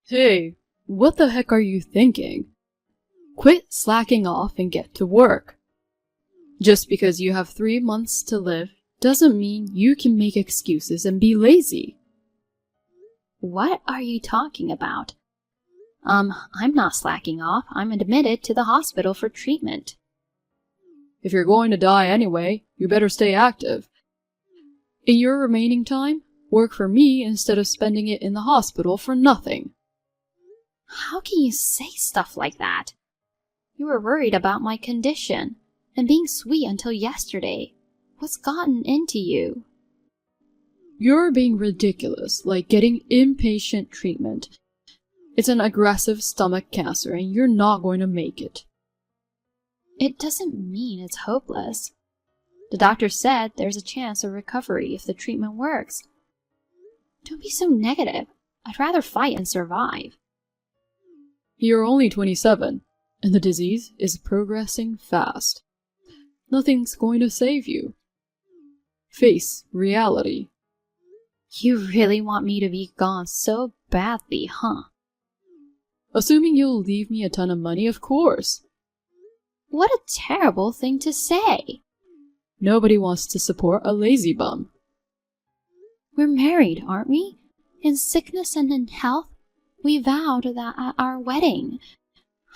Hey, what the heck are you thinking? Quit slacking off and get to work. Just because you have 3 months to live doesn't mean you can make excuses and be lazy. What are you talking about? I'm not slacking off. I'm admitted to the hospital for treatment. If you're going to die anyway, you better stay active. In your remaining time, work for me instead of spending it in the hospital for nothing. How can you say stuff like that? You were worried about my condition and being sweet until yesterday. What's gotten into you? You're being ridiculous, like getting inpatient treatment. It's an aggressive stomach cancer and you're not going to make it. It doesn't mean it's hopeless. The doctor said there's a chance of recovery if the treatment works. Don't be so negative. I'd rather fight and survive. You're only 27, and the disease is progressing fast. Nothing's going to save you. Face reality. You really want me to be gone so badly, huh? Assuming you'll leave me a ton of money, of course. What a terrible thing to say. Nobody wants to support a lazy bum. We're married, aren't we? In sickness and in health? We vowed that at our wedding.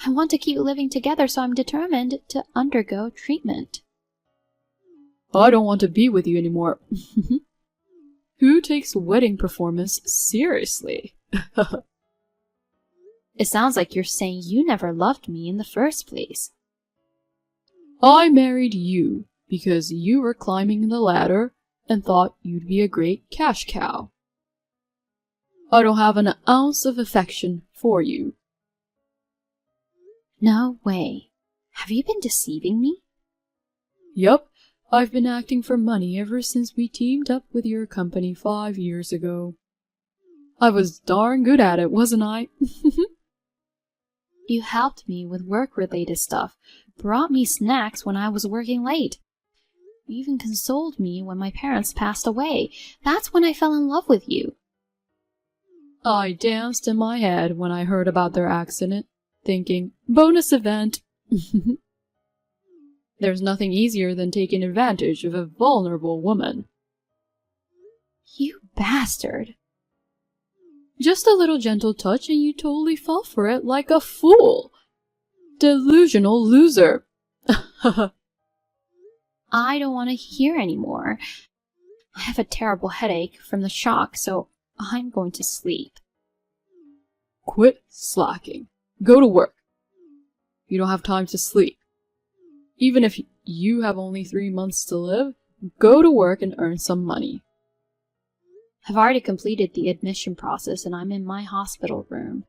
I want to keep living together, so I'm determined to undergo treatment. I don't want to be with you anymore. Who takes wedding performance seriously? It sounds like you're saying you never loved me in the first place. I married you because you were climbing the ladder and thought you'd be a great cash cow. I don't have an ounce of affection for you. No way. Have you been deceiving me? Yup, I've been acting for money ever since we teamed up with your company 5 years ago. I was darn good at it, wasn't I? You helped me with work-related stuff, brought me snacks when I was working late. You even consoled me when my parents passed away. That's when I fell in love with you. I danced in my head when I heard about their accident, thinking, bonus event. There's nothing easier than taking advantage of a vulnerable woman. You bastard. Just a little gentle touch and you totally fell for it like a fool. Delusional loser. I don't want to hear anymore. I have a terrible headache from the shock, so I'm going to sleep. Quit slacking. Go to work. You don't have time to sleep. Even if you have only 3 months to live, go to work and earn some money. I've already completed the admission process and I'm in my hospital room.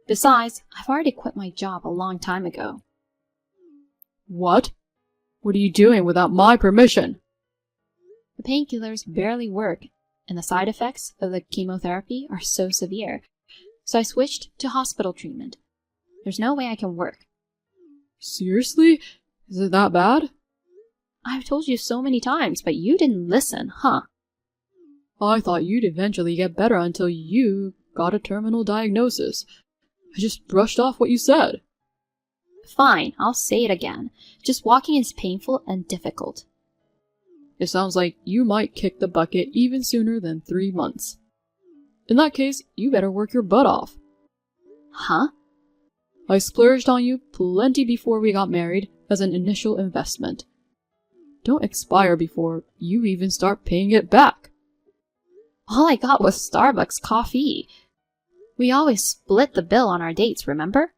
Besides, I've already quit my job a long time ago. What? What are you doing without my permission? The painkillers barely work, and the side effects of the chemotherapy are so severe, so I switched to hospital treatment. There's no way I can work. Seriously? Is it that bad? I've told you so many times, but you didn't listen, huh? I thought you'd eventually get better until you got a terminal diagnosis. I just brushed off what you said. Fine, I'll say it again. Just walking is painful and difficult. It sounds like you might kick the bucket even sooner than 3 months. In that case, you better work your butt off. Huh? I splurged on you plenty before we got married as an initial investment. Don't expire before you even start paying it back. All I got was Starbucks coffee. We always split the bill on our dates, remember?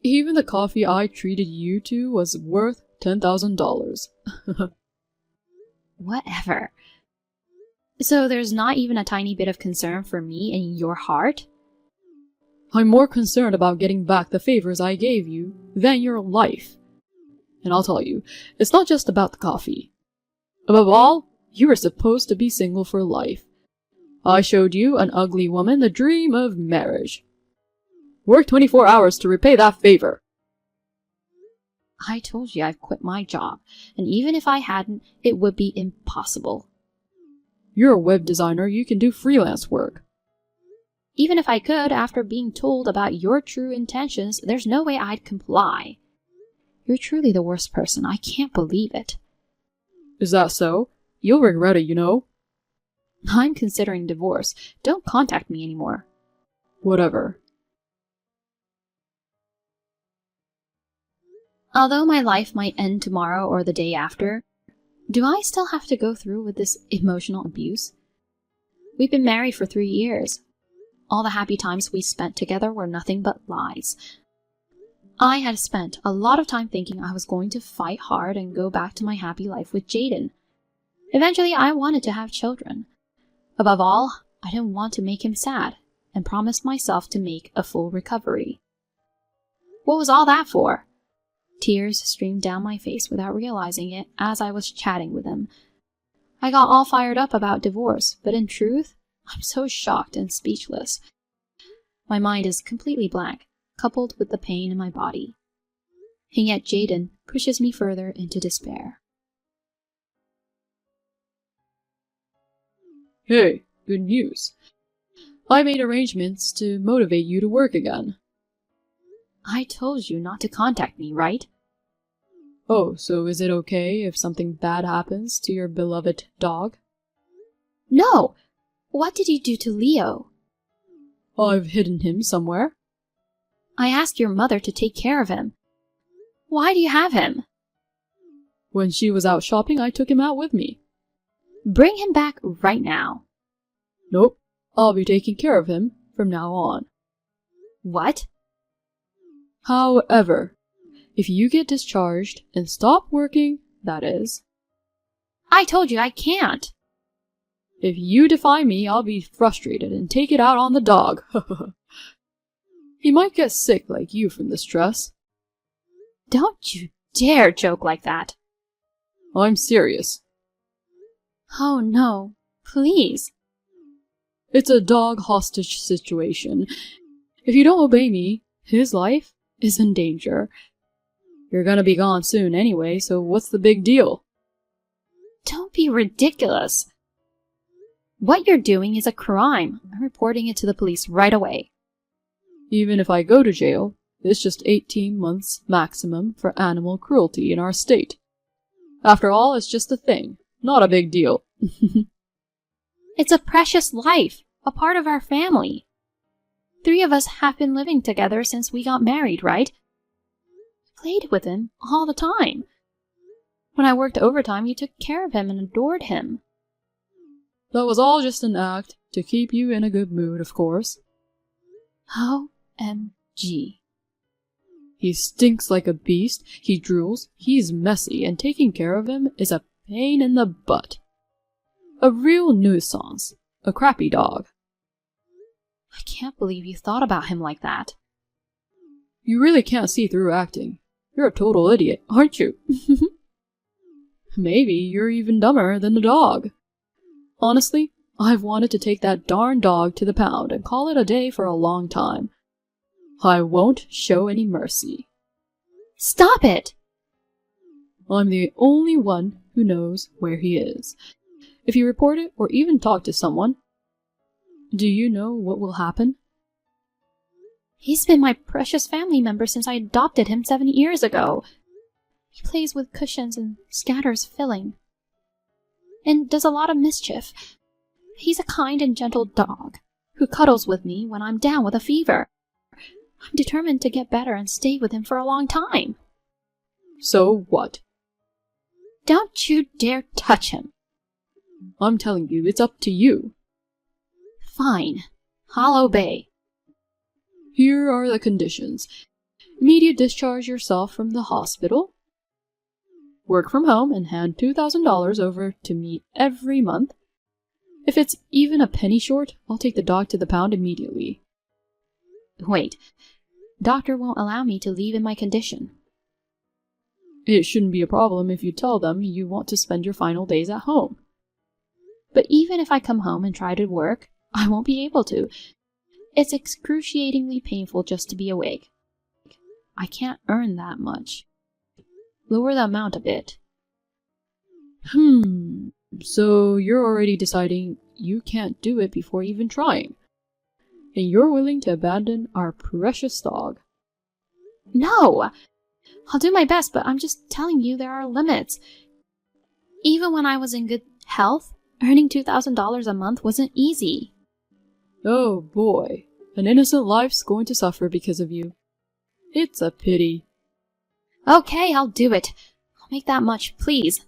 Even the coffee I treated you to was worth $10,000. Whatever. So there's not even a tiny bit of concern for me in your heart? I'm more concerned about getting back the favors I gave you than your life. And I'll tell you, it's not just about the coffee. Above all, you were supposed to be single for life. I showed you, an ugly woman, the dream of marriage. Work 24 hours to repay that favor. I told you I've quit my job, and even if I hadn't, it would be impossible. You're a web designer, you can do freelance work. Even if I could, after being told about your true intentions, there's no way I'd comply. You're truly the worst person. I can't believe it. Is that so? You'll regret it, you know. I'm considering divorce. Don't contact me anymore. Whatever. Although my life might end tomorrow or the day after, do I still have to go through with this emotional abuse? We've been married for 3 years. All the happy times we spent together were nothing but lies. I had spent a lot of time thinking I was going to fight hard and go back to my happy life with Jaden. Eventually, I wanted to have children. Above all, I didn't want to make him sad, and promised myself to make a full recovery. What was all that for? Tears streamed down my face without realizing it as I was chatting with him. I got all fired up about divorce, but in truth, I'm so shocked and speechless. My mind is completely blank, coupled with the pain in my body. And yet Jaden pushes me further into despair. Hey, good news. I made arrangements to motivate you to work again. I told you not to contact me, right? Oh, so is it okay if something bad happens to your beloved dog? No! What did you do to Leo? I've hidden him somewhere. I asked your mother to take care of him. Why do you have him? When she was out shopping, I took him out with me. Bring him back right now. Nope, I'll be taking care of him from now on. What? However, if you get discharged and stop working, that is. I told you I can't. If you defy me, I'll be frustrated and take it out on the dog. He might get sick like you from the stress. Don't you dare joke like that. I'm serious. Oh no, please. It's a dog hostage situation. If you don't obey me, his life is in danger. You're gonna be gone soon anyway, so what's the big deal? Don't be ridiculous. What you're doing is a crime. I'm reporting it to the police right away. Even if I go to jail, it's just 18 months maximum for animal cruelty in our state. After all, it's just a thing, not a big deal. It's a precious life, a part of our family. 3 of us have been living together since we got married, right? Played with him all the time. When I worked overtime, you took care of him and adored him. That was all just an act to keep you in a good mood, of course. OMG. He stinks like a beast, he drools, he's messy, and taking care of him is a pain in the butt. A real nuisance. A crappy dog. I can't believe you thought about him like that. You really can't see through acting. You're a total idiot, aren't you? Maybe you're even dumber than the dog. Honestly, I've wanted to take that darn dog to the pound and call it a day for a long time. I won't show any mercy. Stop it! I'm the only one who knows where he is. If you report it or even talk to someone, do you know what will happen? He's been my precious family member since I adopted him 7 years ago. He plays with cushions and scatters filling. And does a lot of mischief. He's a kind and gentle dog who cuddles with me when I'm down with a fever. I'm determined to get better and stay with him for a long time. So what? Don't you dare touch him. I'm telling you, it's up to you. Fine. I'll obey. Here are the conditions. Immediate discharge yourself from the hospital. Work from home and hand $2,000 over to me every month. If it's even a penny short, I'll take the dog to the pound immediately. Wait. Doctor won't allow me to leave in my condition. It shouldn't be a problem if you tell them you want to spend your final days at home. But even if I come home and try to work, I won't be able to. It's excruciatingly painful just to be awake. I can't earn that much. Lower the amount a bit. So you're already deciding you can't do it before even trying. and you're willing to abandon our precious dog. No! I'll do my best, but I'm just telling you there are limits. Even when I was in good health, earning $2,000 a month wasn't easy. Oh boy, an innocent life's going to suffer because of you. It's a pity. Okay, I'll do it. I'll make that much, please.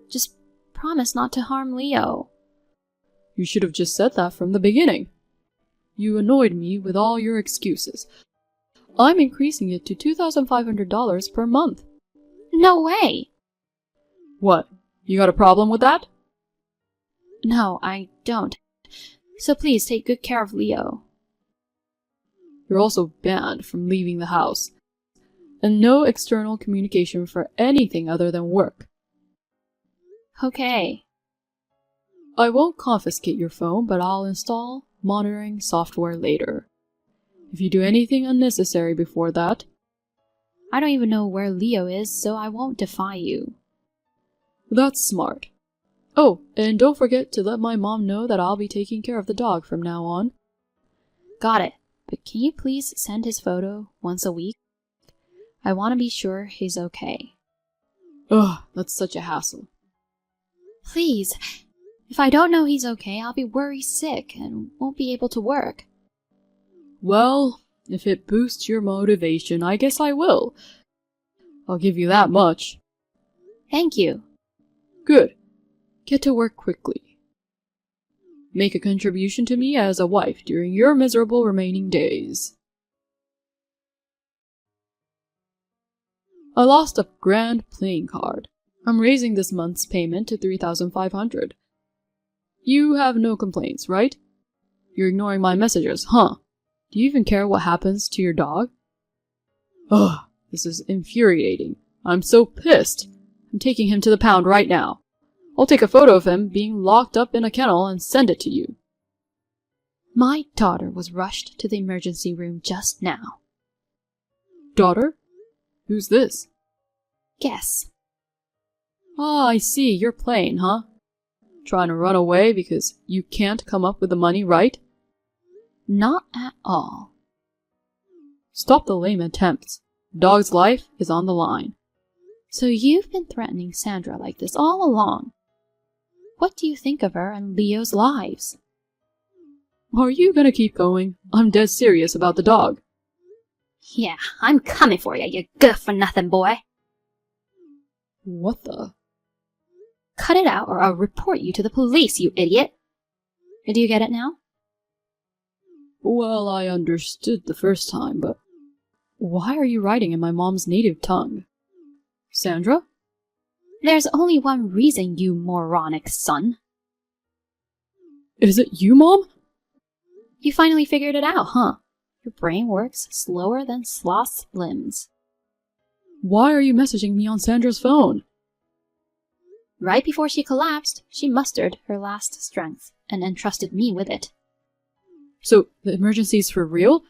Just promise not to harm Leo. You should have just said that from the beginning. You annoyed me with all your excuses. I'm increasing it to $2,500 per month. No way! What? You got a problem with that? No, I don't. So please take good care of Leo. You're also banned from leaving the house. And no external communication for anything other than work. Okay. I won't confiscate your phone, but I'll install monitoring software later. If you do anything unnecessary before that... I don't even know where Leo is, so I won't defy you. That's smart. Oh, and don't forget to let my mom know that I'll be taking care of the dog from now on. Got it. But can you please send his photo once a week? I want to be sure he's okay. Ugh, that's such a hassle. Please. If I don't know he's okay, I'll be worried sick and won't be able to work. Well, if it boosts your motivation, I guess I will. I'll give you that much. Thank you. Good. Get to work quickly. Make a contribution to me as a wife during your miserable remaining days. I lost a grand playing card. I'm raising this month's payment to $3,500. You have no complaints, right? You're ignoring my messages, huh? Do you even care what happens to your dog? Ugh, this is infuriating. I'm so pissed. I'm taking him to the pound right now. I'll take a photo of him being locked up in a kennel and send it to you. My daughter was rushed to the emergency room just now. Daughter? Who's this? Guess. Ah, I see, you're playing, huh? Trying to run away because you can't come up with the money, right? Not at all. Stop the lame attempts. Dog's life is on the line. So you've been threatening Sandra like this all along. What do you think of her and Leo's lives? Are you gonna keep going? I'm dead serious about the dog. Yeah, I'm coming for you good-for-nothing boy. What the? Cut it out or I'll report you to the police, you idiot. Do you get it now? Well, I understood the first time, but why are you writing in my mom's native tongue? Sandra? There's only one reason, you moronic son. Is it you, Mom? You finally figured it out, huh? Your brain works slower than sloth's limbs. Why are you messaging me on Sandra's phone? Right before she collapsed, she mustered her last strength and entrusted me with it. So, the emergency's for real?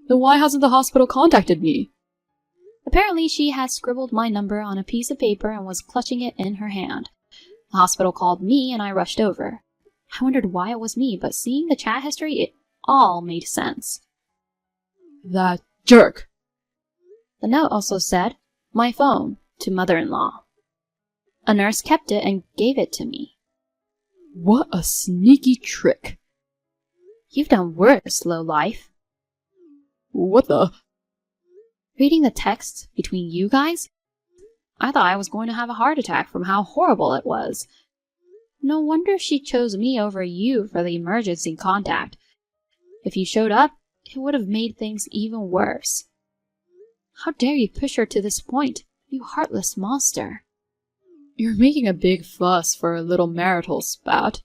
Then why hasn't the hospital contacted me? Apparently, she had scribbled my number on a piece of paper and was clutching it in her hand. The hospital called me and I rushed over. I wondered why it was me, but seeing the chat history, it all made sense. That jerk! The note also said, "My phone, to mother-in-law." A nurse kept it and gave it to me. What a sneaky trick! You've done worse, lowlife. What the? Reading the text between you guys, I thought I was going to have a heart attack from how horrible it was. No wonder she chose me over you for the emergency contact. If you showed up, it would have made things even worse. How dare you push her to this point, you heartless monster. You're making a big fuss for a little marital spat.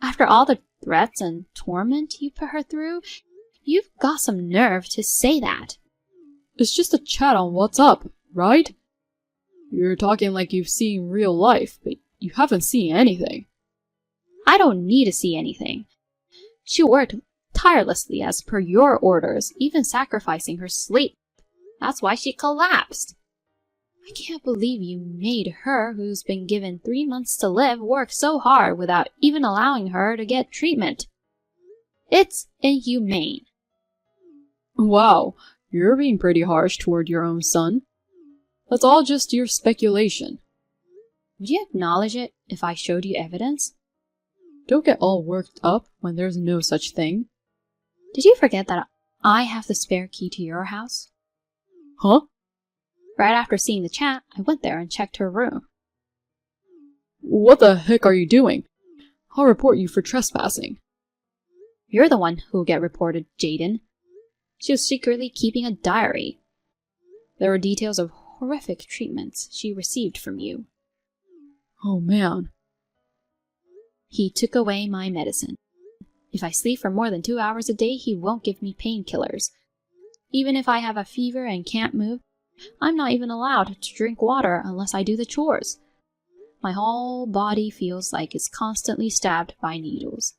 After all the threats and torment you put her through, you've got some nerve to say that. It's just a chat on WhatsApp, right? You're talking like you've seen real life, but you haven't seen anything. I don't need to see anything. She worked tirelessly as per your orders, even sacrificing her sleep. That's why she collapsed. I can't believe you made her, who's been given 3 months to live, work so hard without even allowing her to get treatment. It's inhumane. Wow, you're being pretty harsh toward your own son. That's all just your speculation. Would you acknowledge it if I showed you evidence? Don't get all worked up when there's no such thing. Did you forget that I have the spare key to your house? Huh? Right after seeing the chat, I went there and checked her room. What the heck are you doing? I'll report you for trespassing. You're the one who'll get reported, Jaden. She was secretly keeping a diary. There were details of horrific treatments she received from you. Oh man. He took away my medicine. If I sleep for more than 2 hours a day, he won't give me painkillers. Even if I have a fever and can't move, I'm not even allowed to drink water unless I do the chores. My whole body feels like it's constantly stabbed by needles.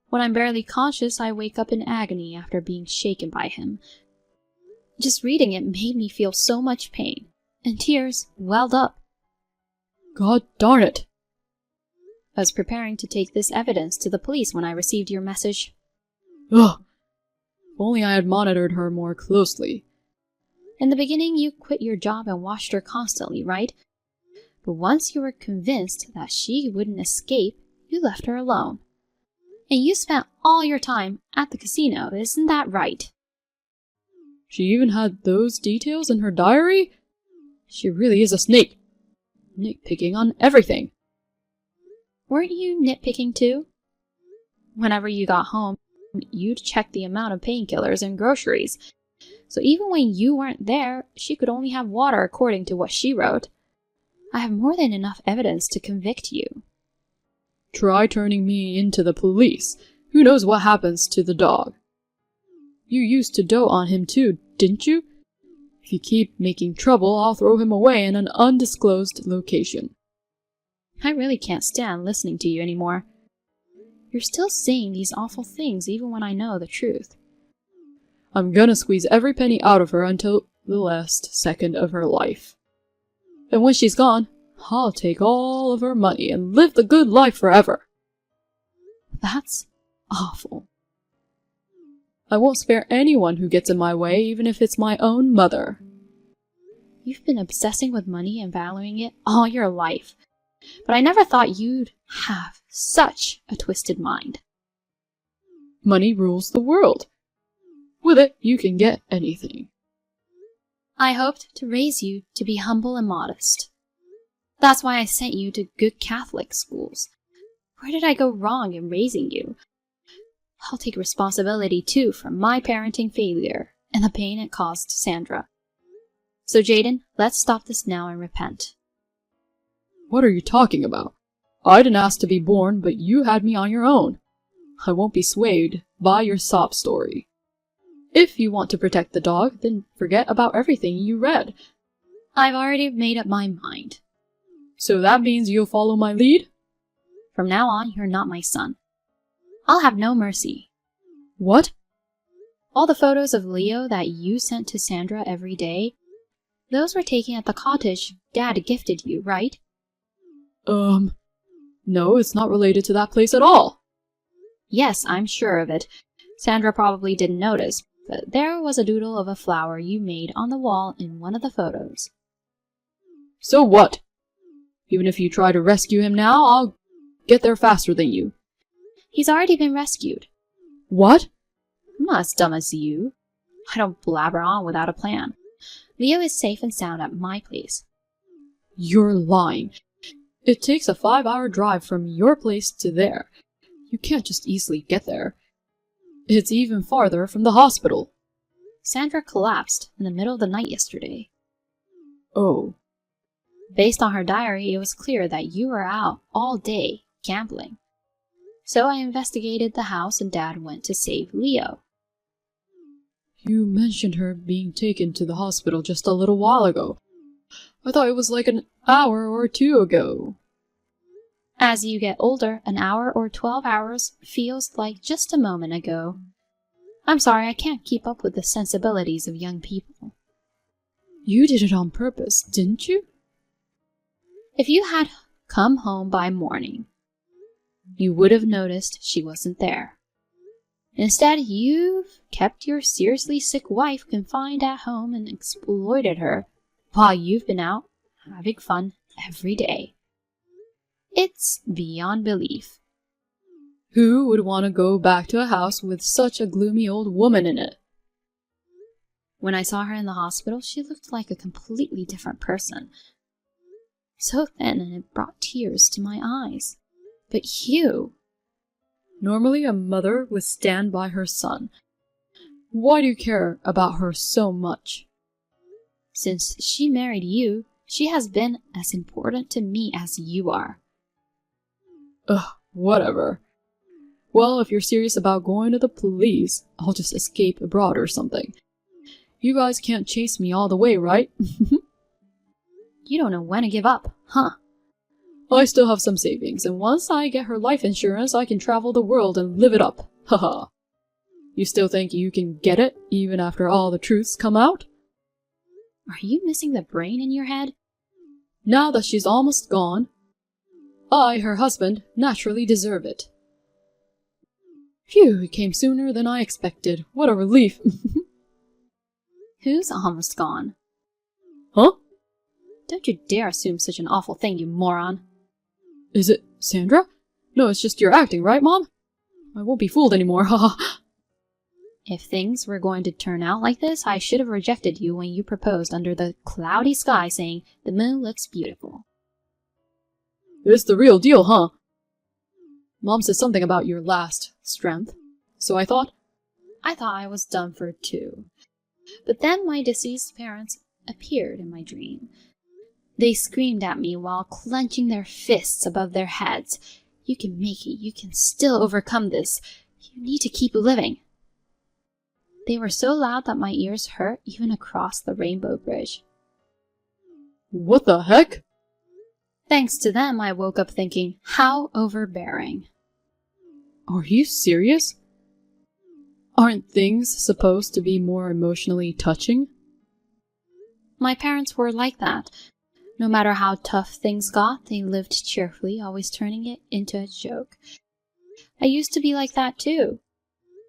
When I'm barely conscious, I wake up in agony after being shaken by him. Just reading it made me feel so much pain, and tears welled up. God darn it. I was preparing to take this evidence to the police when I received your message. Ugh. If only I had monitored her more closely. In the beginning, you quit your job and watched her constantly, right? But once you were convinced that she wouldn't escape, you left her alone. And you spent all your time at the casino, isn't that right? She even had those details in her diary? She really is a snake. Nitpicking on everything. Weren't you nitpicking too? Whenever you got home, you'd check the amount of painkillers and groceries. So even when you weren't there, she could only have water according to what she wrote. I have more than enough evidence to convict you. Try turning me into the police. Who knows what happens to the dog? You used to dote on him too, didn't you? If you keep making trouble, I'll throw him away in an undisclosed location. I really can't stand listening to you anymore. You're still saying these awful things even when I know the truth. I'm gonna squeeze every penny out of her until the last second of her life. And when she's gone, I'll take all of her money and live the good life forever. That's awful. I won't spare anyone who gets in my way, even if it's my own mother. You've been obsessing with money and valuing it all your life. But I never thought you'd have such a twisted mind. Money rules the world. With it, you can get anything. I hoped to raise you to be humble and modest. That's why I sent you to good Catholic schools. Where did I go wrong in raising you? I'll take responsibility too for my parenting failure and the pain it caused Sandra. So Jaden, let's stop this now and repent. What are you talking about? I didn't ask to be born, but you had me on your own. I won't be swayed by your sob story. If you want to protect the dog, then forget about everything you read. I've already made up my mind. So that means you'll follow my lead? From now on, you're not my son. I'll have no mercy. What? All the photos of Leo that you sent to Sandra every day, those were taken at the cottage Dad gifted you, right? No, it's not related to that place at all. Yes, I'm sure of it. Sandra probably didn't notice, but there was a doodle of a flower you made on the wall in one of the photos. So what? Even if you try to rescue him now, I'll get there faster than you. He's already been rescued. What? I'm not as dumb as you. I don't blabber on without a plan. Leo is safe and sound at my place. You're lying. It takes a 5-hour drive from your place to there. You can't just easily get there. It's even farther from the hospital. Sandra collapsed in the middle of the night yesterday. Oh. Based on her diary, it was clear that you were out all day gambling. So I investigated the house and Dad went to save Leo. You mentioned her being taken to the hospital just a little while ago. I thought it was like an hour or 2 ago. As you get older, an hour or 12 hours feels like just a moment ago. I'm sorry, I can't keep up with the sensibilities of young people. You did it on purpose, didn't you? If you had come home by morning, you would have noticed she wasn't there. Instead, you've kept your seriously sick wife confined at home and exploited her while you've been out having fun every day. It's beyond belief. Who would want to go back to a house with such a gloomy old woman in it? When I saw her in the hospital, she looked like a completely different person. So thin, and it brought tears to my eyes. But you... Normally a mother would stand by her son. Why do you care about her so much? Since she married you, she has been as important to me as you are. Ugh, whatever. Well, if you're serious about going to the police, I'll just escape abroad or something. You guys can't chase me all the way, right? You don't know when to give up, huh? I still have some savings, and once I get her life insurance, I can travel the world and live it up. Haha. You still think you can get it, even after all the truths come out? Are you missing the brain in your head? Now that she's almost gone, I, her husband, naturally deserve it. Phew, it came sooner than I expected. What a relief. Who's almost gone? Huh? Don't you dare assume such an awful thing, you moron. Is it Sandra? No, it's just your acting, right, Mom? I won't be fooled anymore, haha. If things were going to turn out like this, I should have rejected you when you proposed under the cloudy sky saying, "The moon looks beautiful." It's the real deal, huh? Mom said something about your last strength, so I thought I was done for too. But then my deceased parents appeared in my dream. They screamed at me while clenching their fists above their heads. "You can make it. You can still overcome this. You need to keep living." They were so loud that my ears hurt even across the Rainbow Bridge. What the heck? Thanks to them, I woke up thinking, how overbearing. Are you serious? Aren't things supposed to be more emotionally touching? My parents were like that. No matter how tough things got, they lived cheerfully, always turning it into a joke. I used to be like that too.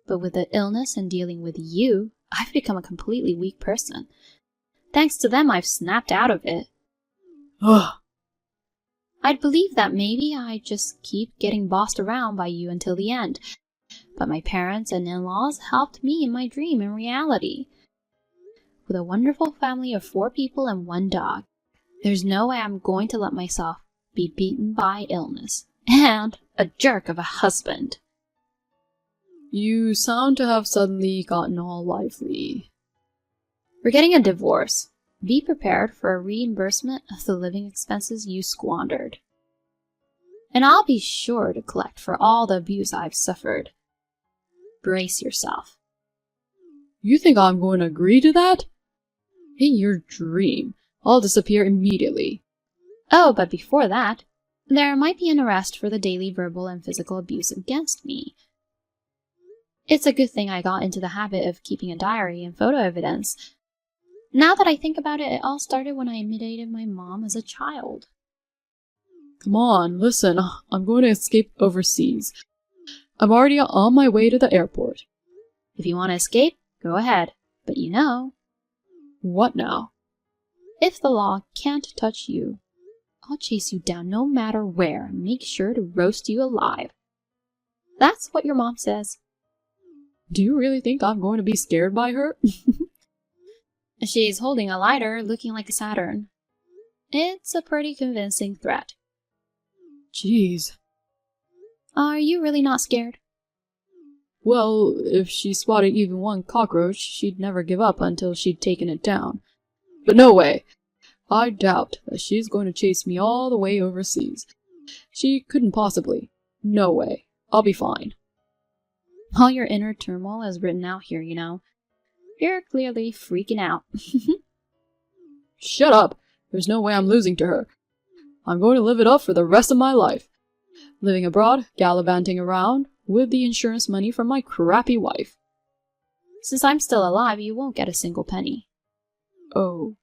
But with the illness and dealing with you, I've become a completely weak person. Thanks to them, I've snapped out of it. Ugh. I'd believe that maybe I'd just keep getting bossed around by you until the end. But my parents and in-laws helped me in my dream and reality. With a wonderful family of 4 people and 1 dog, there's no way I'm going to let myself be beaten by illness. And a jerk of a husband. You sound to have suddenly gotten all lively. We're getting a divorce. Be prepared for a reimbursement of the living expenses you squandered. And I'll be sure to collect for all the abuse I've suffered. Brace yourself. You think I'm going to agree to that? In your dream, I'll disappear immediately. Oh, but before that, there might be an arrest for the daily verbal and physical abuse against me. It's a good thing I got into the habit of keeping a diary and photo evidence. Now that I think about it, it all started when I imitated my mom as a child. Come on, listen, I'm going to escape overseas. I'm already on my way to the airport. If you want to escape, go ahead. But you know... What now? If the law can't touch you, I'll chase you down no matter where and make sure to roast you alive. That's what your mom says. Do you really think I'm going to be scared by her? She's holding a lighter looking like a Saturn. It's a pretty convincing threat. Jeez. Are you really not scared? Well, if she spotted even one cockroach, she'd never give up until she'd taken it down. But no way. I doubt that she's going to chase me all the way overseas. She couldn't possibly. No way. I'll be fine. All your inner turmoil is written out here, you know. You're clearly freaking out. Shut up. There's no way I'm losing to her. I'm going to live it up for the rest of my life. Living abroad, gallivanting around, with the insurance money from my crappy wife. Since I'm still alive, you won't get a single penny. Oh.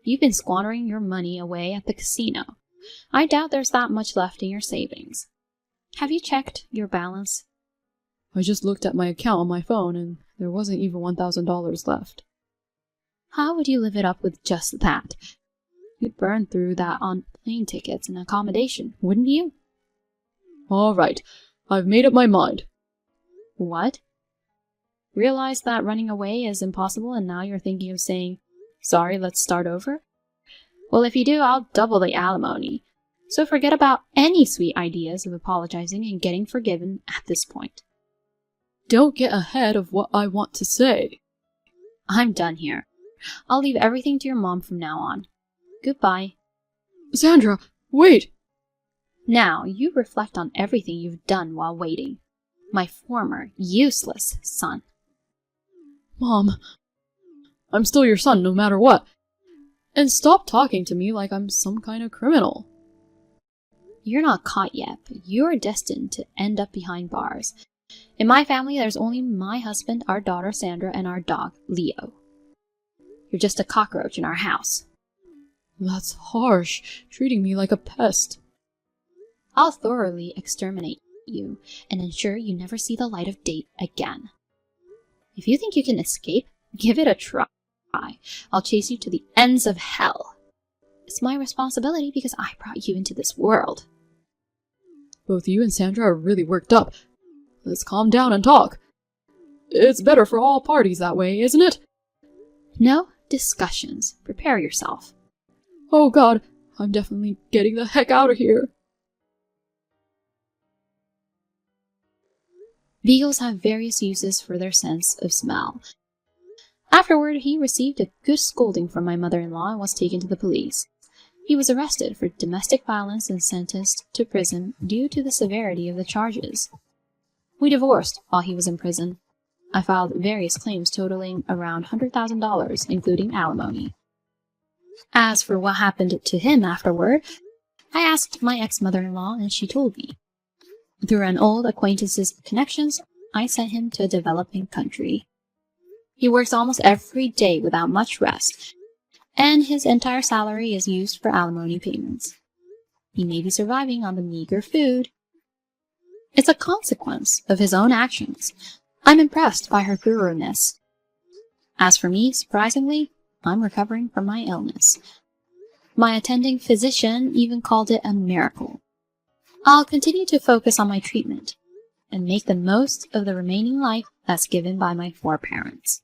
You've been squandering your money away at the casino. I doubt there's that much left in your savings. Have you checked your balance? I just looked at my account on my phone and there wasn't even $1,000 left. How would you live it up with just that? You'd burn through that on plane tickets and accommodation, wouldn't you? All right, I've made up my mind. What? Realize that running away is impossible and now you're thinking of saying, sorry, let's start over? Well, if you do, I'll double the alimony. So forget about any sweet ideas of apologizing and getting forgiven at this point. Don't get ahead of what I want to say. I'm done here. I'll leave everything to your mom from now on. Goodbye. Sandra, wait! Now, you reflect on everything you've done while waiting. My former, useless son. Mom, I'm still your son no matter what. And stop talking to me like I'm some kind of criminal. You're not caught yet, but you're destined to end up behind bars. In my family, there's only my husband, our daughter Sandra, and our dog, Leo. You're just a cockroach in our house. That's harsh, treating me like a pest. I'll thoroughly exterminate you and ensure you never see the light of day again. If you think you can escape, give it a try. I'll chase you to the ends of hell. It's my responsibility because I brought you into this world. Both you and Sandra are really worked up. Let's calm down and talk. It's better for all parties that way, isn't it? No discussions. Prepare yourself. Oh God, I'm definitely getting the heck out of here. Beagles have various uses for their sense of smell. Afterward, he received a good scolding from my mother-in-law and was taken to the police. He was arrested for domestic violence and sentenced to prison due to the severity of the charges. We divorced while he was in prison. I filed various claims totaling around $100,000, including alimony. As for what happened to him afterward, I asked my ex-mother-in-law and she told me. Through an old acquaintance's connections, I sent him to a developing country. He works almost every day without much rest, and his entire salary is used for alimony payments. He may be surviving on the meager food. It's a consequence of his own actions. I'm impressed by her thoroughness. As for me, surprisingly, I'm recovering from my illness. My attending physician even called it a miracle. I'll continue to focus on my treatment and make the most of the remaining life that's given by my foreparents.